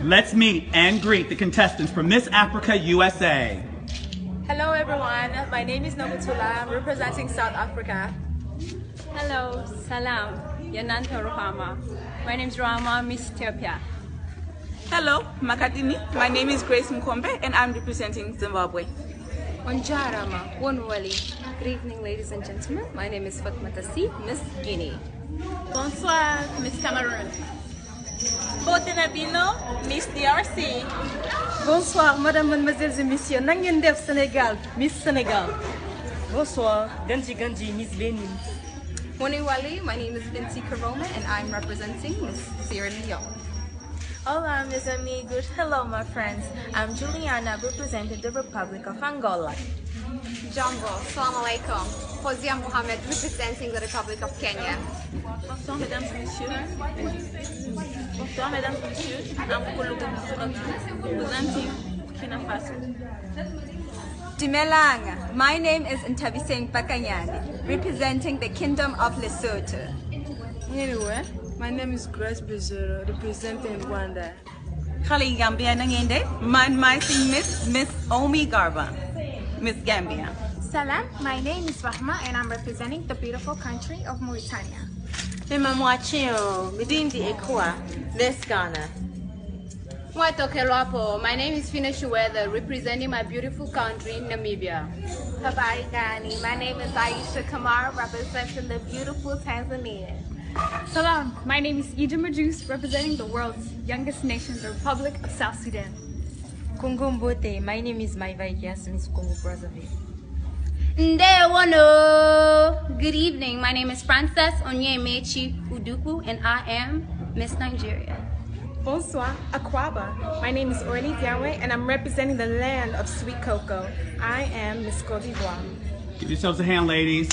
Let's meet and greet the contestants from Miss Africa USA. Hello everyone, my name is Nobutula, I'm representing South Africa. Hello, Salam, Yananta Rohama. My name is Rama, Miss Ethiopia. Hello, Makadini. My name is Grace Mkombe and I'm representing Zimbabwe. Onjarama, Wonwali. Good evening, ladies and gentlemen. My name is Fatma Tassi, Miss Guinea. Bonsoir, Miss Cameroon. Botenabino, Miss DRC. Bonsoir, Madame, Mademoiselles et Messieurs. Nangendef Sénégal, Miss Sénégal. Bonsoir, Ganji Ganji, Miss Benin. Woniwali, my name is Vinci Karoma and I'm representing Miss Sierra Leone. Hola, mis amigos. Hello, my friends. I'm Juliana, representing the Republic of Angola. Jumbo, Assalamu alaikum. Fozia Mohammed, representing the Republic of Kenya. Bonsoir, mesdames et messieurs. Bonsoir, mesdames et messieurs. I'm Kulugu, representing Burkina Faso. Dumelang, my name is Ntabiseng Bakanyani, representing the Kingdom of Lesotho. Anyway, my name is Grace Bezero, representing Rwanda. Khali Gambia Nangende. My Miss Omi Garba, Miss Gambia. Salam, my name is Rahma and I'm representing the beautiful country of Mauritania. Memamwachio, Midindi Ekwa, Miss Ghana. My name is Fina Shuweda, representing my beautiful country, Namibia. Habari Gani, my name is Aisha Kamar, representing the beautiful Tanzania. Salam, my name is Ida Majus, representing the world's youngest nation, the Republic of South Sudan. Kungumbote, my name is Maivai Kias, Miss Congo Brazzaville. Ndewano. Good evening, my name is Frances Onyemechi Uduku and I am Miss Nigeria. Bonsoir, Akwaba. My name is Orly Diawe and I'm representing the land of sweet cocoa. I am Miss Cote d'Ivoire. Give yourselves a hand, ladies.